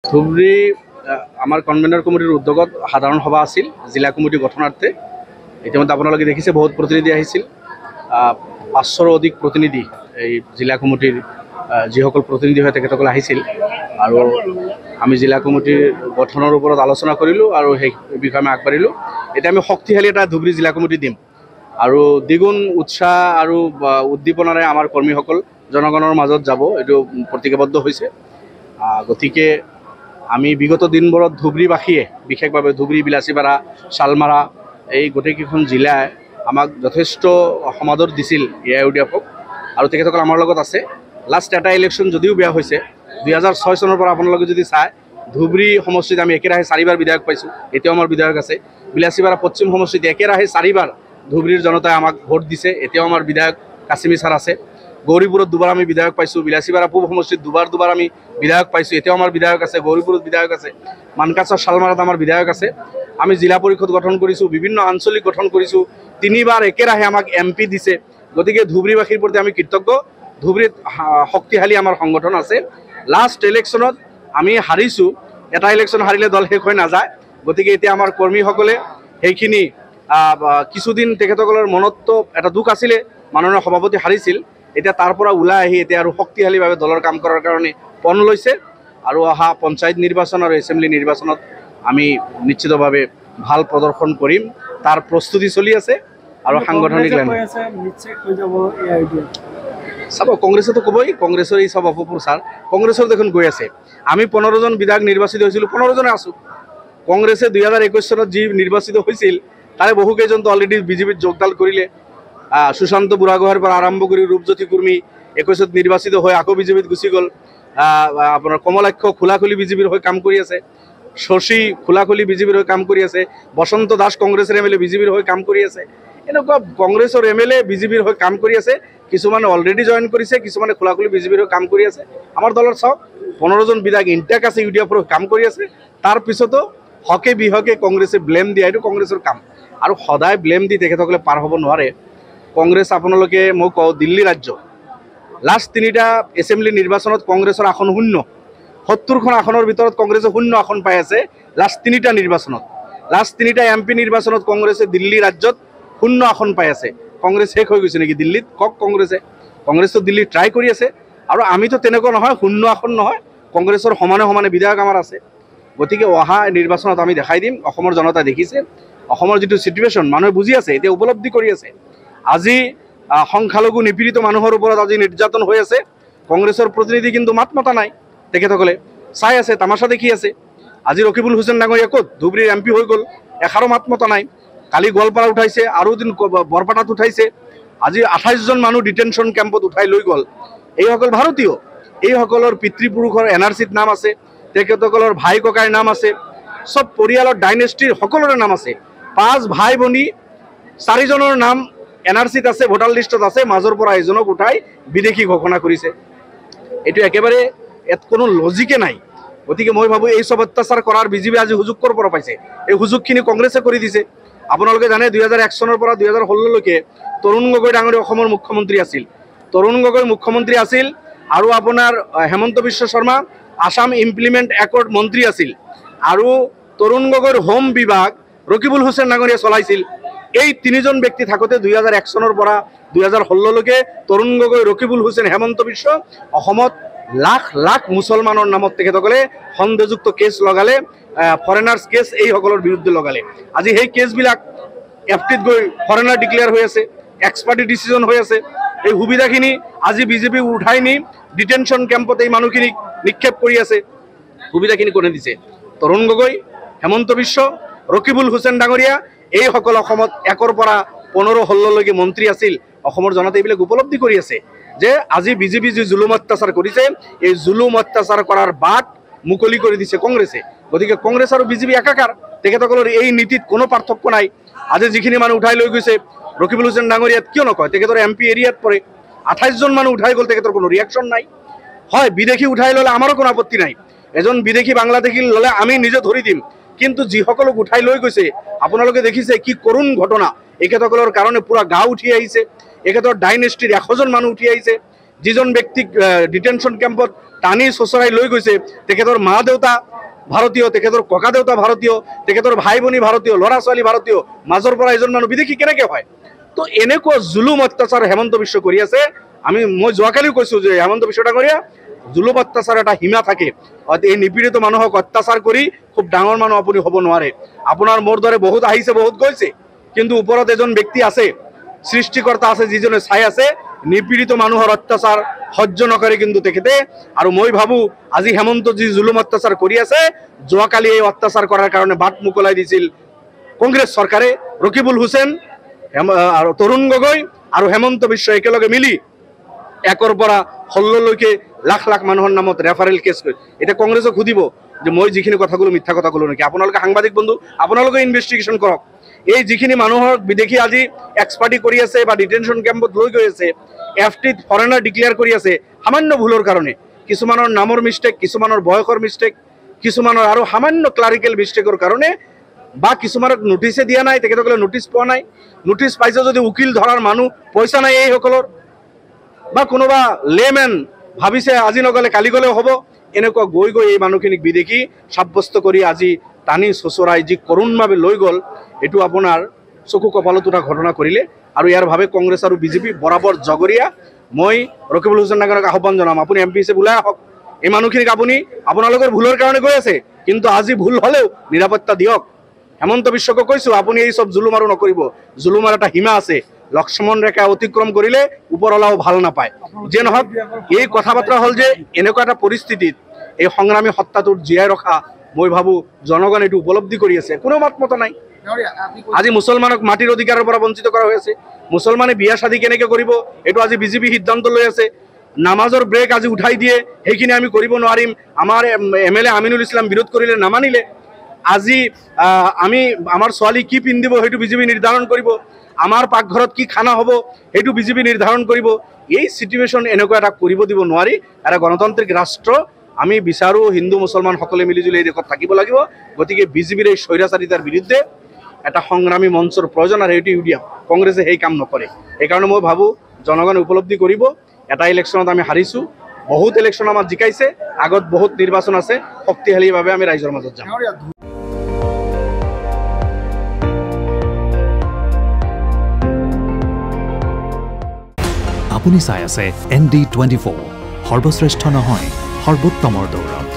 ধুবুৰী আমাৰ কনভেনৰ কমিটিৰ উদ্যোগত সাধাৰণ সভা আছিল জিলা কমিটি গঠনাৰ্থে। ইতিমধ্যে আপোনালোকে দেখিছে বহুত প্ৰতিনিধি আহিছিল, 500ৰো অধিক প্ৰতিনিধি এই জিলা কমিটিৰ যিসকল প্ৰতিনিধি হয় তেখেতসকল আহিছিল আৰু আমি জিলা কমিটিৰ গঠনৰ ওপৰত আলোচনা কৰিলোঁ আৰু সেই বিষয়ে আমি আগবাঢ়িলোঁ। এতিয়া আমি শক্তিশালী এটা ধুবুৰী জিলা কমিটি দিম আৰু দ্বিগুণ উৎসাহ আৰু উদ্দীপনাৰে আমাৰ কৰ্মীসকল জনগণৰ মাজত যাব, এইটো প্ৰতিজ্ঞাবদ্ধ হৈছে। গতিকে আমি বিগত দিনবোৰত ধুবুৰীবাসীয়ে বিশেষভাৱে ধুবুৰী, বিলাচীপাৰা, শালমাৰা এই গোটেইকেইখন জিলাই আমাক যথেষ্ট সমাদৰ দিছিল AIUDF-ক আৰু তেখেতসকল আমাৰ লগত আছে। লাষ্ট এটা ইলেকশ্যন যদিও বেয়া হৈছে, 2006 চনৰ পৰা আপোনালোকে যদি চায় ধুবুৰী সমষ্টিত আমি একেৰাহে 4বাৰ বিধায়ক পাইছোঁ, এতিয়াও আমাৰ বিধায়ক আছে। বিলাচীপাৰা পশ্চিম সমষ্টিত একেৰাহে 4বাৰ ধুবুৰীৰ জনতাই আমাক ভোট দিছে, এতিয়াও আমাৰ বিধায়ক কাছিমি ছাৰ আছে। গৌৰীপুৰত 2বাৰ আমি বিধায়ক পাইছোঁ, বিলাচীপাৰা পূব সমষ্টিত দুবাৰ আমি বিধায়ক পাইছোঁ, এতিয়াও আমাৰ বিধায়ক আছে। গৌৰীপুৰত বিধায়ক আছে, মানকাছৰ শালমাৰাত আমাৰ বিধায়ক আছে। আমি জিলা পৰিষদ গঠন কৰিছোঁ, বিভিন্ন আঞ্চলিক গঠন কৰিছোঁ, 3বাৰ একেৰাহে আমাক MP দিছে। গতিকে ধুবুৰীবাসীৰ প্ৰতি আমি কৃতজ্ঞ। ধুবুৰীত শক্তিশালী আমাৰ সংগঠন আছে। লাষ্ট ইলেকশ্যনত আমি হাৰিছোঁ, এটা ইলেকশ্যন হাৰিলে দল শেষ হৈ নাযায়। গতিকে এতিয়া আমাৰ কৰ্মীসকলে সেইখিনি কিছুদিন তেখেতসকলৰ মনততো এটা দুখ আছিলে, মাননীয় সভাপতি হাৰিছিল, এতিয়া তাৰ পৰা ওলাই আহি এতিয়া আৰু শক্তিশালীভাৱে দলৰ কাম কৰাৰ কাৰণে পণ লৈছে আৰু অহা পঞ্চায়ত নিৰ্বাচন আৰু এছেম্বলি নিৰ্বাচনত আমি নিশ্চিতভাৱে ভাল প্ৰদৰ্শন কৰিম, তাৰ প্ৰস্তুতি চলি আছে। আৰু সাংগঠনিক চাব, কংগ্ৰেছেতো ক'বই, কংগ্ৰেছৰ এই চব অপপ্ৰচাৰ। কংগ্ৰেছৰ দেখোন গৈ আছে। আমি 15জন বিধায়ক নিৰ্বাচিত হৈছিলোঁ, 15জনে আছোঁ। কংগ্ৰেছে 2021 চনত যি নিৰ্বাচিত হৈছিল তাৰে বহুকেইজনতো অলৰেডি বিজেপিত যোগদান কৰিলে। সুশান্ত বুঢ়াগোহাঁইৰ পৰা আৰম্ভ কৰি ৰূপজ্যোতি কুৰ্মী 21ত নিৰ্বাচিত হৈ আকৌ বিজেপিত গুচি গ'ল। আপোনাৰ কমলাক্ষ খোলাখুলি বিজেপিৰ হৈ কাম কৰি আছে, শশী খোলাখুলি বিজেপিৰ হৈ কাম কৰি আছে, বসন্ত দাস কংগ্ৰেছৰ MLA বিজেপিৰ হৈ কাম কৰি আছে। এনেকুৱা কংগ্ৰেছৰ MLA বিজেপিৰ হৈ কাম কৰি আছে। কিছুমানে অলৰেডি জইন কৰিছে, কিছুমানে খোলাখুলি বিজেপিৰ হৈ কাম কৰি আছে। আমাৰ দলৰ চাওক 15জন বিধায়ক ইনটেক আছে, UDF-ৰ হৈ কাম কৰি আছে। তাৰপিছতো হকে বিহকে কংগ্ৰেছে ব্লেম দিয়া, এইটো কংগ্ৰেছৰ কাম। আৰু সদায় ব্লেম দি তেখেতসকলে পাৰ হ'ব নোৱাৰে। কংগ্ৰেছ আপোনালোকে মই কওঁ, দিল্লী ৰাজ্য লাষ্ট 3টা এছেম্বলি নিৰ্বাচনত কংগ্ৰেছৰ আসন 0। 70খন আসনৰ ভিতৰত কংগ্ৰেছে 0 আসন পাই আছে লাষ্ট 3টা নিৰ্বাচনত। লাষ্ট 3টা MP নিৰ্বাচনত কংগ্ৰেছে দিল্লী ৰাজ্যত 0 আসন পাই আছে। কংগ্ৰেছ শেষ হৈ গৈছে নেকি দিল্লীত? কওক কংগ্ৰেছটো দিল্লীত ট্ৰাই কৰি আছে। আৰু আমিতো তেনেকুৱা নহয়, 0 আসন নহয়, কংগ্ৰেছৰ সমানে সমানে বিধায়ক আমাৰ আছে। গতিকে অহা নিৰ্বাচনত আমি দেখাই দিম। অসমৰ জনতাই দেখিছে, অসমৰ যিটো চিটুৱেশ্যন মানুহে বুজি আছে, এতিয়া উপলব্ধি কৰি আছে। আজি সংখ্যালঘু নিপীড়িত মানুহৰ ওপৰত আজি নিৰ্যাতন হৈ আছে, কংগ্ৰেছৰ প্ৰতিনিধি কিন্তু মাত মতা নাই। তেখেতসকলে চাই আছে, তামাচা দেখি আছে। আজি ৰকিবুল হুছেইন ডাঙৰীয়া ক'ত? ধুবুৰীৰ MP হৈ গ'ল, এষাৰো মাত মতা নাই। কালি গোৱালপাৰা উঠাইছে, আৰু এদিন বৰপেটাত উঠাইছে। আজি 28জন মানুহ ডিটেনশ্যন কেম্পত উঠাই লৈ গ'ল। এইসকল ভাৰতীয়, এইসকলৰ পিতৃপুৰুষৰ NRC-ত নাম আছে, তেখেতসকলৰ ভাই ককাইৰ নাম আছে, চব পৰিয়ালৰ ডাইনেষ্টিৰ সকলোৰে নাম আছে। 5 ভাই ভনী, 4জনৰ নাম NRC-ত আছে, ভোটাৰ লিষ্টত আছে, মাজৰ পৰা এজনক উঠাই বিদেশী ঘোষণা কৰিছে। এইটো একেবাৰে ইয়াত কোনো লজিকে নাই। গতিকে মই ভাবোঁ এই চব অত্যাচাৰ কৰাৰ বিজেপি আজি সুযোগ ক'ৰ পৰা পাইছে? এই সুযোগখিনি কংগ্ৰেছে কৰি দিছে। আপোনালোকে জানে 2001 চনৰ পৰা 2016লৈকে তৰুণ গগৈ ডাঙৰীয়া অসমৰ মুখ্যমন্ত্ৰী আছিল। তৰুণ গগৈ মুখ্যমন্ত্ৰী আছিল আৰু আপোনাৰ হেমন্ত বিশ্ব শৰ্মা আসাম ইমপ্লিমেণ্ট একৰ্ড মন্ত্ৰী আছিল। আৰু তৰুণ গগৈৰ হোম বিভাগ ৰকিবুল হুছেইন ডাঙৰীয়া চলাইছিল। এই 3জন ব্যক্তি থাকোঁতে 2001 চনৰ পৰা 2016লৈকে তৰুণ গগৈ, ৰকিবুল হুছেইন, হেমন্ত বিশ্ব অসমত লাখ লাখ মুছলমানৰ নামত তেখেতসকলে সন্দেহযুক্ত কেছ লগালে, ফৰেনাৰ্ছ কেছ এইসকলৰ বিৰুদ্ধে লগালে। আজি সেই কেছবিলাক FTত গৈ ফৰেনাৰ ডিক্লেয়াৰ হৈ আছে, এক্সপাৰ্টি ডিচিজন হৈ আছে। এই সুবিধাখিনি আজি বিজেপি উঠাই নি ডিটেনশ্যন কেম্পত এই মানুহখিনিক নিক্ষেপ কৰি আছে। সুবিধাখিনি কোনে দিছে? তৰুণ গগৈ, হেমন্ত বিশ্ব, ৰকিবুল হুছেইন ডাঙৰীয়া, এইসকল অসমত 1ৰ পৰা 15-16লৈকে মন্ত্ৰী আছিল। অসমৰ জনতাই এইবিলাক উপলব্ধি কৰি আছে যে আজি বিজেপি যি জুলুম অত্যাচাৰ কৰিছে, এই জুলুম অত্যাচাৰ কৰাৰ বাট মুকলি কৰি দিছে কংগ্ৰেছে। গতিকে কংগ্ৰেছ আৰু বিজেপি একাকাৰ, তেখেতসকলৰ এই নীতিত কোনো পাৰ্থক্য নাই। আজি যিখিনি মানুহ উঠাই লৈ গৈছে ৰকিবুল হুছেইন ডাঙৰীয়াত কিয় নকয়? তেখেতৰ MP এৰিয়াত পৰে। 28জন মানুহ উঠাই গ'ল, তেখেতৰ কোনো ৰিয়েকশ্যন নাই। হয়, বিদেশী উঠাই ল'লে আমাৰো কোনো আপত্তি নাই। এজন বিদেশী বাংলাদেশী ল'লে আমি নিজে ধৰি দিম। কিন্তু যিসকলক উঠাই লৈ গৈছে আপোনালোকে দেখিছে কি কৰুণ ঘটনা। এখেতসকলৰ কাৰণে পুৰা গাঁও উঠি আহিছে, এখেতৰ ডাইনেষ্টিৰ 100জন মানুহ উঠি আহিছে। যিজন ব্যক্তিক ডিটেনশ্যন কেম্পত টানি চোচৰাই লৈ গৈছে তেখেতৰ মা দেউতা ভাৰতীয়, তেখেতৰ ককা দেউতা ভাৰতীয়, তেখেতৰ ভাই ভনী ভাৰতীয়, ল'ৰা ছোৱালী ভাৰতীয়, মাজৰ পৰা এজন মানুহ বিদেশী কেনেকৈ হয়? তো এনেকুৱা জুলুম অত্যাচাৰ হেমন্ত বিশ্ব কৰি আছে। মই যোৱাকালিও কৈছোঁ যে হেমন্ত বিশ্ব ডাঙৰীয়া, জুলুম অত্যাচাৰ এটা সীমা থাকে। এই নিপীড়িত মানুহক অত্যাচাৰ কৰি খুব ডাঙৰ মানুহ আপুনি হ'ব নোৱাৰে। আপোনাৰ মোৰ দৰে বহুত আহিছে, বহুত গৈছে, কিন্তু ওপৰত এজন ব্যক্তি আছে, সৃষ্টিকৰ্তা আছে, যিজনে চাই আছে। নিপীড়িত মানুহৰ অত্যাচাৰ সহ্য নকৰে কিন্তু তেখেতে। আৰু মই ভাবোঁ আজি হেমন্ত যি জুলুম অত্যাচাৰ কৰি আছে, যোৱাকালি এই অত্যাচাৰ কৰাৰ কাৰণে বাট মোকলাই দিছিল কংগ্ৰেছ চৰকাৰে। ৰকিবুল হুছেইন আৰু তৰুণ গগৈ আৰু হেমন্ত বিশ্ব একেলগে মিলি 1ৰ পৰা 16লৈকে লাখ লাখ মানুহৰ নামত ৰেফাৰেল কেছ কৰি এতিয়া কংগ্ৰেছক সুধিব যে মই যিখিনি কথা ক'লো মিথ্যা কথা ক'লো নেকি। আপোনালোকে সাংবাদিক বন্ধু, আপোনালোকে ইনভেষ্টিগেশ্যন কৰক। এই যিখিনি মানুহৰ বিদেশী আজি এক্সপাৰ্টি কৰি আছে বা ডিটেনশ্যন কেম্পত লৈ গৈ আছে, FTত ফৰেনাৰ ডিক্লেয়াৰ কৰি আছে সামান্য ভুলৰ কাৰণে, কিছুমানৰ নামৰ মিষ্টেক, কিছুমানৰ বয়সৰ মিষ্টেক, কিছুমানৰ আৰু সামান্য ক্লাৰিকেল মিষ্টেকৰ কাৰণে, বা কিছুমানক নোটিছে দিয়া নাই, তেখেতসকলে নোটিছ পোৱা নাই। নোটিছ পাইছে যদি উকিল ধৰাৰ মানুহ পইচা নাই এইসকলৰ, বা কোনোবা লেমেন ভাবিছে আজি নগ'লে কালি গ'লেও হ'ব। এনেকুৱা গৈ গৈ এই মানুহখিনিক বিদেশী সাব্যস্ত কৰি আজি টানি চোচৰাই যি কৰুণভাৱে লৈ গ'ল, এইটো আপোনাৰ চকু কপালত উঠা ঘটনা কৰিলে। আৰু ইয়াৰ ভাৱে কংগ্ৰেছ আৰু বিজেপি বৰাবৰ জগৰীয়া। মই ৰকিবুল হুছেইন ডাঙৰীয়াক আহ্বান জনাম, আপুনি MP হিচাপে ওলাই আহক। এই মানুহখিনিক আপোনালোকৰ ভুলৰ কাৰণে গৈ আছে, কিন্তু আজি ভুল হ'লেও নিৰাপত্তা দিয়ক। হেমন্ত বিশ্বকে কৈছোঁ, আপুনি এই চব জুলুম আৰু নকৰিব। জুলুমৰ এটা সীমা আছে, লক্ষ্মণ ৰেখা অতিক্ৰম কৰিলে ওপৰৱালাও ভাল নাপায়। যে নহওক, এই কথা বতৰা হ'ল যে এনেকুৱা এটা পৰিস্থিতিত এই সংগ্ৰামী সত্তাটোৰ জীয়াই ৰখা, মই ভাবোঁ জনগণে এইটো উপলব্ধি কৰি আছে। কোনো মাত মতা নাই। আজি মুছলমানক মাটিৰ অধিকাৰৰ পৰা বঞ্চিত কৰা হৈ আছে। মুছলমানে বিয়া শাদী কেনেকৈ কৰিব এইটো আজি বিজেপি সিদ্ধান্ত লৈ আছে। নামাজৰ ব্ৰেক আজি উঠাই দিয়ে, সেইখিনি আমি কৰিব নোৱাৰিম। আমাৰ MLA আমিনুল ইছলাম বিৰোধ কৰিলে, নামানিলে। আজি আমাৰ ছোৱালী কি পিন্ধিব সেইটো বিজেপি নিৰ্ধাৰণ কৰিব। আমাৰ পাকঘৰত কি খানা হ'ব সেইটো বিজেপি নিৰ্ধাৰণ কৰিব। এই চিটুৱেশ্যন এনেকুৱা এটা কৰিব দিব নোৱাৰি। এটা গণতান্ত্ৰিক ৰাষ্ট্ৰ আমি বিচাৰোঁ, হিন্দু মুছলমান সকলে মিলিজুলি এই দেশত থাকিব লাগিব। গতিকে বিজেপিৰ এই স্বৈৰাচাৰিতাৰ বিৰুদ্ধে এটা সংগ্ৰামী মঞ্চৰ প্ৰয়োজন, আৰু সেইটো UDF কংগ্ৰেছে সেই কাম নকৰে। সেইকাৰণে মই ভাবোঁ জনগণে উপলব্ধি কৰিব, এটা ইলেকশ্যনত আমি হাৰিছোঁ, বহুত ইলেকশ্যন আমাক জিকাইছে, আগত বহুত নিৰ্বাচন আছে, শক্তিশালীভাৱে আমি ৰাইজৰ মাজত যাম। আপুনি চাই আছে ND24, সৰ্বশ্ৰেষ্ঠ নহয়, সৰ্বোত্তমৰ দৌৰ।